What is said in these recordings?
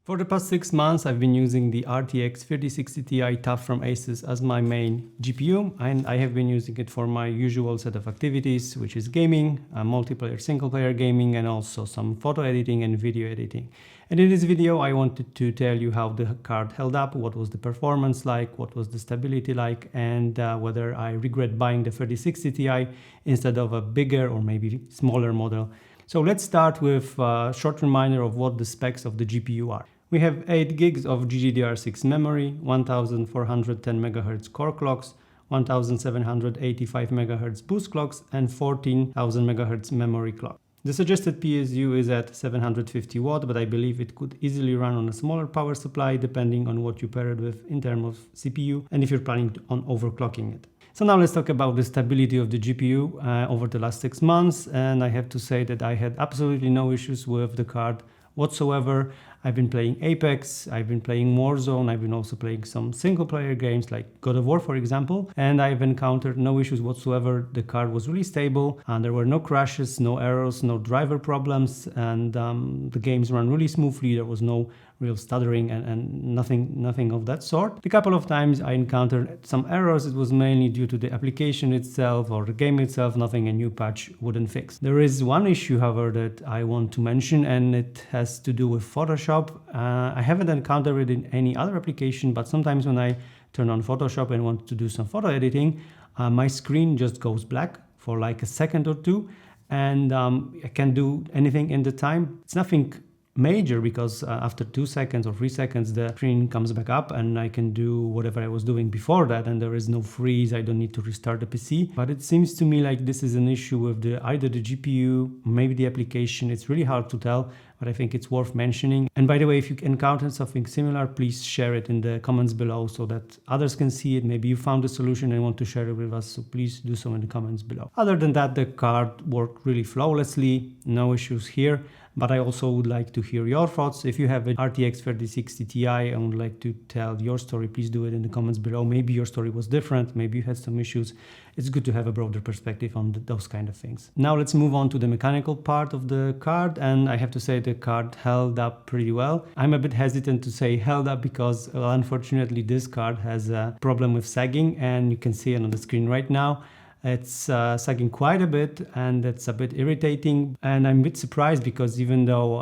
For the past 6 months, I've been using the RTX 3060 Ti TUF from Asus as my main GPU, and I have been using it for my usual set of activities, which is gaming, multiplayer, single-player gaming, and also some photo editing and video editing. And in this video, I wanted to tell you how the card held up, what was the performance like, what was the stability like, and whether I regret buying the 3060 Ti instead of a bigger or maybe smaller model. So let's start with a short reminder of what the specs of the GPU are. We have 8 gigs of GDDR6 memory, 1410 MHz core clocks, 1785 MHz boost clocks, and 14,000 MHz memory clock. The suggested PSU is at 750 watt, but I believe it could easily run on a smaller power supply depending on what you pair it with in terms of CPU and if you're planning on overclocking it. So now let's talk about the stability of the GPU over the last 6 months, and I have to say that I had absolutely no issues with the card whatsoever. I've been playing Apex, I've been playing Warzone, I've been also playing some single player games like God of War, for example, and I've encountered no issues whatsoever. The card was really stable and there were no crashes, no errors, no driver problems, and the games ran really smoothly. There was no real stuttering and nothing of that sort. A couple of times I encountered some errors. It was mainly due to the application itself or the game itself, nothing a new patch wouldn't fix. There is one issue, however, that I want to mention, and it has to do with Photoshop. I haven't encountered it in any other application, but sometimes when I turn on Photoshop and want to do some photo editing, my screen just goes black for like a second or two, and I can't do anything in the time. It's nothing major because after 2 seconds or 3 seconds the screen comes back up and I can do whatever I was doing before that, and there is no freeze. I don't need to restart the PC. But it seems to me like this is an issue with either the GPU, maybe the application. It's really hard to tell, but I think it's worth mentioning. And by the way, if you encounter something similar, please share it in the comments below so that others can see it. Maybe you found a solution and want to share it with us, so please do so in the comments below. Other than that, the card worked really flawlessly, no issues here. But I also would like to hear your thoughts. If you have an RTX 3060 Ti and would like to tell your story, please do it in the comments below. Maybe your story was different, maybe you had some issues. It's good to have a broader perspective on those kind of things. Now let's move on to the mechanical part of the card, and I have to say the card held up pretty well. I'm a bit hesitant to say held up because unfortunately this card has a problem with sagging, and you can see it on the screen right now. It's sagging quite a bit, and it's a bit irritating, and I'm a bit surprised because even though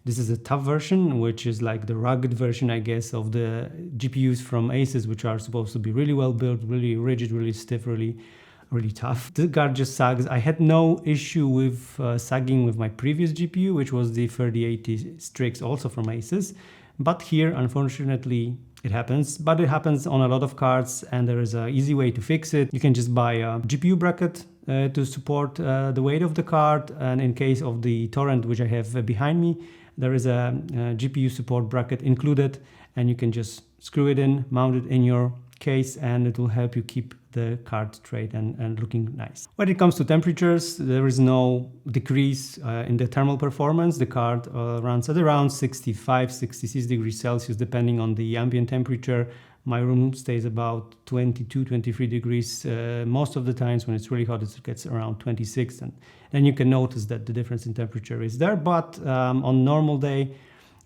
this is a TUF version, which is like the rugged version, I guess, of the GPUs from Asus, which are supposed to be really well built, really rigid, really stiff, really tough, the card just sags. I had no issue with sagging with my previous GPU, which was the 3080 Strix, also from Asus, but here unfortunately it happens. But it happens on a lot of cards, and there is an easy way to fix it. You can just buy a GPU bracket to support the weight of the card, and in case of the torrent which I have behind me, there is a GPU support bracket included, and you can just screw it in, mount it in your case, and it will help you keep the card straight and looking nice. When it comes to temperatures, there is no decrease in the thermal performance. The card runs at around 65-66 degrees Celsius depending on the ambient temperature. My room stays about 22-23 degrees. Most of the times when it's really hot, it gets around 26, and then you can notice that the difference in temperature is there. But on normal day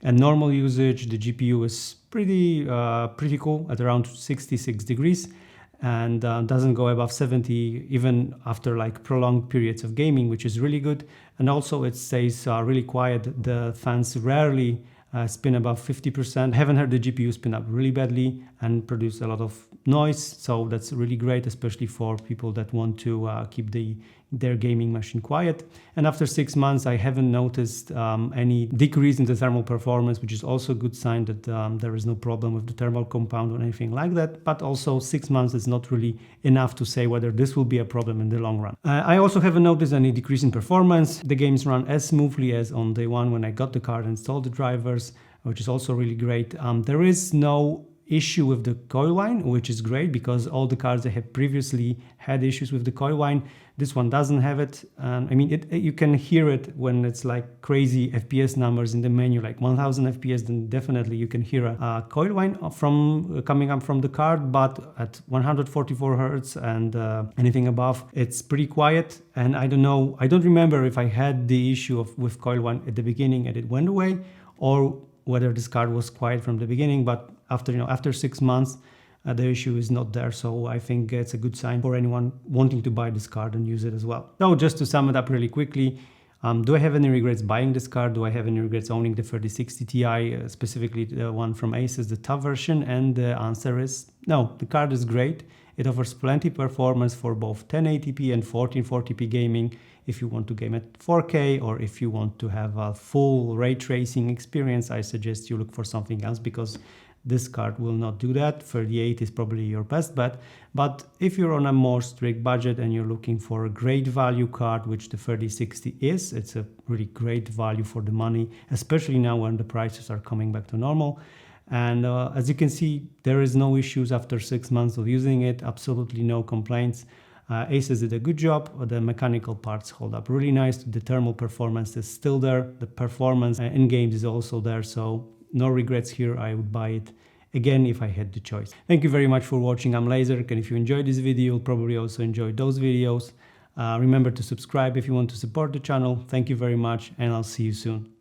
and normal usage, the GPU is pretty cool at around 66 degrees, and doesn't go above 70 even after like prolonged periods of gaming, which is really good. And also it stays really quiet. The fans rarely spin above 50%. I haven't heard the GPU spin up really badly and produce a lot of noise, so that's really great, especially for people that want to keep their gaming machine quiet. And after 6 months, I haven't noticed any decrease in the thermal performance, which is also a good sign that there is no problem with the thermal compound or anything like that. But also 6 months is not really enough to say whether this will be a problem in the long run. I also haven't noticed any decrease in performance. The games run as smoothly as on day one when I got the card and installed the drivers, which is also really great. There is no issue with the coil whine, which is great because all the cards I have previously had issues with the coil whine. This one doesn't have it. I mean, you can hear it when it's like crazy FPS numbers in the menu, like 1000 FPS, then definitely you can hear a coil whine coming up from the card, but at 144 Hertz and anything above, it's pretty quiet. And I don't know, I don't remember if I had the issue with coil whine at the beginning and it went away, or whether this card was quiet from the beginning, but after 6 months, the issue is not there. So I think it's a good sign for anyone wanting to buy this card and use it as well. So just to sum it up really quickly, do I have any regrets buying this card? Do I have any regrets owning the 3060 Ti, specifically the one from Asus, the TUF version? And the answer is no. The card is great. It offers plenty performance for both 1080p and 1440p gaming if you want to game at 4K, or if you want to have a full ray tracing experience. I suggest you look for something else, because this card will not do that. 38 is probably your best bet. But if you're on a more strict budget and you're looking for a great value card, which the 3060 is, it's a really great value for the money, especially now when the prices are coming back to normal. And as you can see, there is no issues after 6 months of using it, absolutely no complaints. Asus did a good job. The mechanical parts hold up really nice. The thermal performance is still there. The performance in games is also there. So no regrets here. I would buy it again if I had the choice. Thank you very much for watching. I'm Laser, and if you enjoyed this video, you'll probably also enjoy those videos. Remember to subscribe if you want to support the channel. Thank you very much, and I'll see you soon.